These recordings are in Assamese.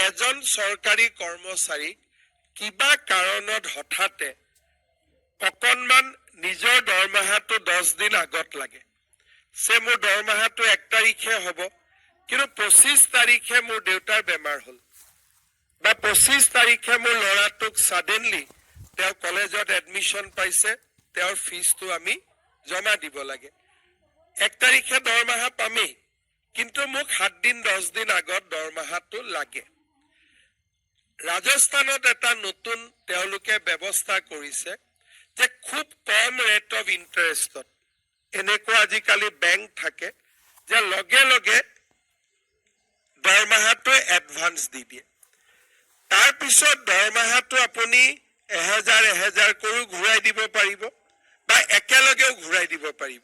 এজন চৰকাৰী কৰ্মচাৰীক কিবা কাৰণত হঠাতে অকণমান নিজৰ দৰমহাটো 10 দিন আগত লাগে সে মোৰ দৰমহাটো 1 তাৰিখে হ'ব কিন্তু 25 তাৰিখে মোৰ দেউতাৰ বেমাৰ হ'ল বা 25 তাৰিখে মোৰ ল'ৰাটোক সাডেনলি তেওঁ কলেজত এডমিশন পাইছে তেওঁৰ ফিজটো আমি জমা দিব লাগে 1 তাৰিখে দৰমহা পামেই কিন্তু মোক 7 দিন 10 দিন আগত দৰমহাটো লাগে ৰাজস্থানত এটা নতুন তেওঁলোকে ব্যৱস্থা কৰিছে যে খুব কম ৰেট অফ ইন্টাৰেষ্টত এনেকুৱা আজিকালি বেংক থাকে যে লগে লগে দৰমহাটো এডভান্স দি দিয়ে তাৰ পিছত দৰমহাটো আপুনি 1000 কৰি ঘূৰাই দিব পাৰিব বা একেলগেও ঘূৰাই দিব পাৰিব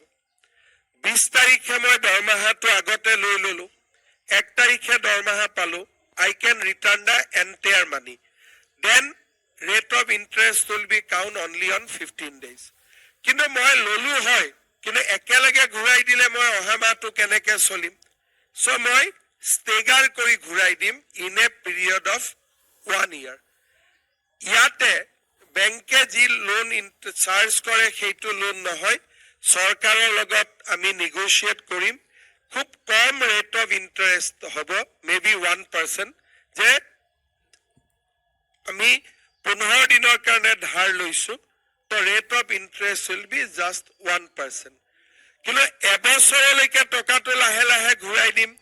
20 তাৰিখে মই দৰমহাটো আগতে লৈ ললো 1 তাৰিখে দৰমহা পালো I can return the entire money. Then rate of interest will be count only on 15 days. কিন্তু মই ললো হয় কিন্তু একেলগে ঘূৰাই দিলে মই অহা মাহটো কেনেকৈ চলিম সো মই ষ্টেগাৰ কৰি ঘূৰাই দিম in a period of 1 year ইয়াতে বেংকে যি লোন চাৰ্জ কৰে সেইটো লোন নহয় চৰকাৰৰ লগত আমি নেগোচিয়েট কৰিম খুব কম ৰেট অফ ইন্টাৰেষ্ট হ'ব মেবি 1% যে আমি 15 দিনৰ কাৰণে ধাৰ লৈছো তো rate of interest will be just 1% কিন্তু এবছৰলৈকে টকাটো লাহে লাহে ঘূৰাই দিম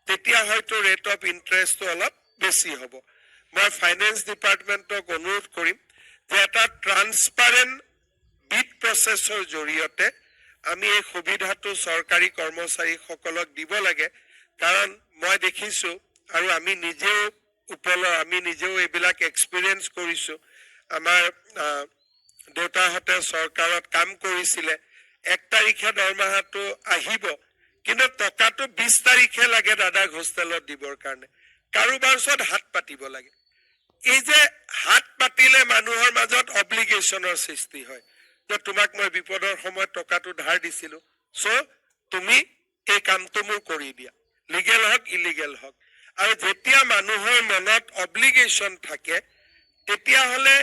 তেতিয়া হয়তো ৰেট অফ ইন্টাৰেষ্টটো অলপ বেছি হ'ব মই ফাইনেন্স ডিপাৰ্টমেণ্টক অনুৰোধ কৰিম যে এটা ট্ৰান্সপাৰেন্ট বিড প্ৰসেছৰ জৰিয়তে আমি এই সুবিধাটো চৰকাৰী কৰ্মচাৰীসকলক দিব লাগে কাৰণ মই দেখিছো আৰু আমি নিজেও এইবিলাক এক্সপেৰিয়েন্স কৰিছো আমাৰ দেউতাহঁতে চৰকাৰত কাম কৰিছিলে 1 তাৰিখে দৰমহাটো আহিব কিন্তু টকাটো 20 তাৰিখে লাগে দাদাক হোষ্টেলত দিবৰ কাৰণে কাৰোবাৰ ওচৰত হাত পাতিব লাগে এই যে হাত পাতিলে মানুহৰ মাজত অব্লিগেশ্যনৰ সৃষ্টি হয় যে তোমাক মই বিপদৰ সময়ত টকাটো ধাৰ দিছিলো সো তুমি এই কামটো মোৰ কৰি দিয়া লিগেল হক ইলিগেল হক আৰু যেতিয়া মানুহৰ মনত অব্লিগেশ্যন থাকে তেতিয়া হলে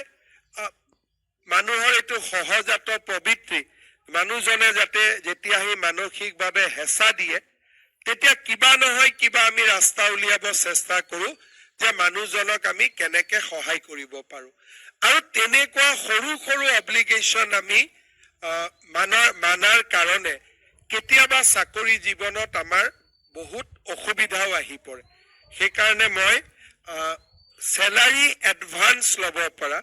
মানুহৰ এটো সহজাত প্ৰবৃত্তি মানুহজনে যাতে যেতিয়া হি মানসিকভাৱে হেঁচা দিয়ে তেতিয়া কিবা নহয় কিবা আমি ৰাস্তা উলিয়াব চেষ্টা কৰো যে মানুহজনক আমি কেনেকৈ সহায় কৰিব পাৰো আৰু তেনেকুৱা সৰু সৰু অব্লিগেশ্যন আমি মানাৰ কাৰণে কেতিয়াবা চাকৰি জীৱনত আমাৰ বহুত অসুবিধাও আহি পৰে সেইকাৰণে মই স্যালাৰি এডভান্স ল'ব পৰা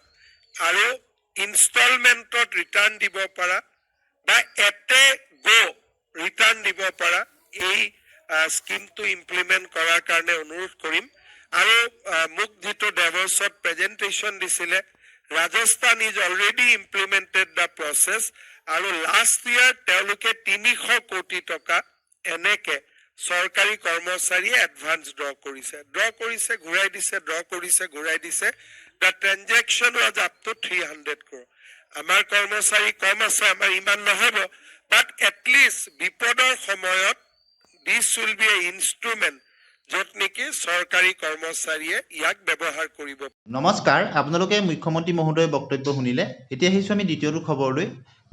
আৰু ইনষ্টলমেন্টত ৰিটাৰ্ণ দিব পৰা বা এতে গো ৰিটাৰ্ণ দিব পৰা এই স্কিমটো ইমপ্লিমেন্ট কৰাৰ কাৰণে অনুৰোধ কৰিম আৰু মোক যেটো ডেভছত প্ৰেজেন্টেশন দিছিলে Rajasthan is already implemented the process আৰু লাষ্ট ইয়াৰ তেওঁলোকে 300 কোটি টকা এনেকে চৰকাৰী কৰ্মচাৰী এডভান্স ড্ৰ কৰিছে ঘূৰাই দিছে the transaction was up to 300 crore আমাৰ কৰ্মচাৰী কম আছে আমাৰ ইমান নহব but at least বিপদৰ সময়ত this will be an instrument যত নেকি চৰকাৰী কৰ্মচাৰীয়ে ইয়াক ব্যৱহাৰ কৰিব নমস্কাৰ আপোনালোকে মুখ্যমন্ত্ৰী মহোদয় বক্তব্য শুনিলে এতিয়া আহিছো আমি দ্বিতীয়টো খবৰলৈ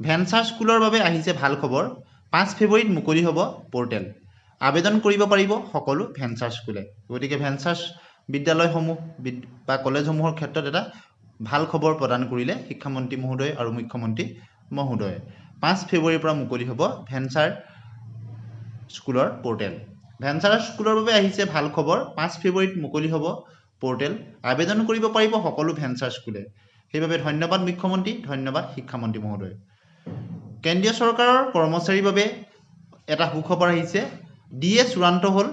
ভেঞ্চাৰ স্কুলৰ বাবে আহিছে ভাল খবৰ 5 ফেব্ৰুৱাৰীত মুকলি হ'ব পোৰ্টেল আবেদন কৰিব পাৰিব সকলো ভেঞ্চাৰ স্কুলে গতিকে ভেঞ্চাৰ বিদ্যালয়সমূহ বা কলেজসমূহৰ ক্ষেত্ৰত এটা ভাল খবৰ প্ৰদান কৰিলে শিক্ষামন্ত্ৰী মহোদয় আৰু মুখ্যমন্ত্ৰী মহোদয় 5 ফেব্ৰুৱাৰীৰ পৰা মুকলি হ'ব ভেঞ্চাৰ স্কুলৰ পোৰ্টেল ভেঞ্চাৰ স্কুলৰ বাবে আহিছে ভাল খবৰ 5 ফেব্ৰুৱাৰীত মুকলি হ'ব পোৰ্টেল আবেদন কৰিব পাৰিব সকলো ভেঞ্চাৰ স্কুলে সেইবাবে ধন্যবাদ মুখ্যমন্ত্ৰী ধন্যবাদ শিক্ষামন্ত্ৰী মহোদয় কেন্দ্ৰীয় চৰকাৰৰ কৰ্মচাৰীৰ বাবে এটা সুখবৰ আহিছে ডিএ চূড়ান্ত হ'ল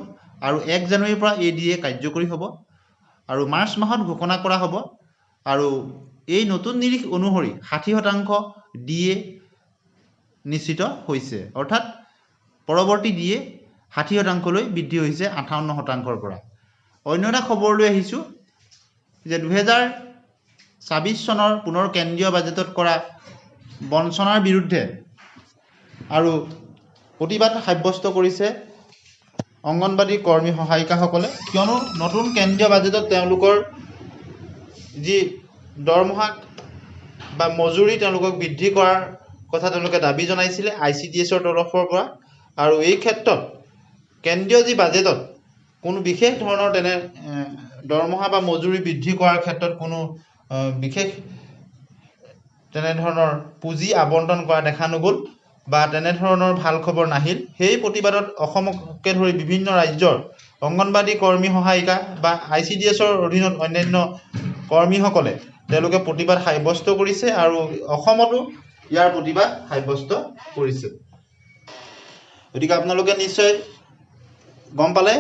আৰু 1 জানুৱাৰীৰ পৰা এই ডিএ কাৰ্যকৰী হ'ব আৰু মাৰ্চ মাহত ঘোষণা কৰা হ'ব আৰু এই নতুন নিৰিখ অনুসৰি 60% ডিএ নিশ্চিত হৈছে অৰ্থাৎ পৰৱৰ্তী ডিএ 60% লৈ বৃদ্ধি হৈছে 58%ৰ পৰা অন্য এটা খবৰলৈ আহিছো যে 2026 চনৰ পুনৰ কেন্দ্ৰীয় বাজেটত কৰা বঞ্চনাৰ বিৰুদ্ধে আৰু প্ৰতিবাদ সাব্যস্ত কৰিছে অংগনবাদী কৰ্মী সহায়িকাসকলে, কিয়নো নতুন কেন্দ্ৰীয় বাজেটত তেওঁলোকৰ যি দৰমহা বা মজুৰি তেওঁলোকক বৃদ্ধি কৰাৰ কথা তেওঁলোকে দাবী জনাইছিলে ICDSৰ তৰফৰ পৰা। আৰু এই ক্ষেত্ৰত কেন্দ্ৰীয় যি বাজেটত কোনো বিশেষ ধৰণৰ তেনে দৰমহা বা মজুৰি বৃদ্ধি কৰাৰ ক্ষেত্ৰত কোনো বিশেষ তেনেধৰণৰ পুঁজি আবণ্টন কৰা দেখা নগ'ল বা তেনেধৰণৰ ভাল খবৰ নাহিল। সেই প্ৰতিবাদত অসমকে ধৰি বিভিন্ন ৰাজ্যৰ অংগনবাদী কৰ্মী সহায়িকা বা ICDSৰ অধীনত অন্যান্য কৰ্মীসকলে তেওঁলোকে প্ৰতিবাদ সাব্যস্ত কৰিছে আৰু অসমতো ইয়াৰ প্ৰতিবাদ সাব্যস্ত কৰিছে। গতিকে আপোনালোকে নিশ্চয় গম পালে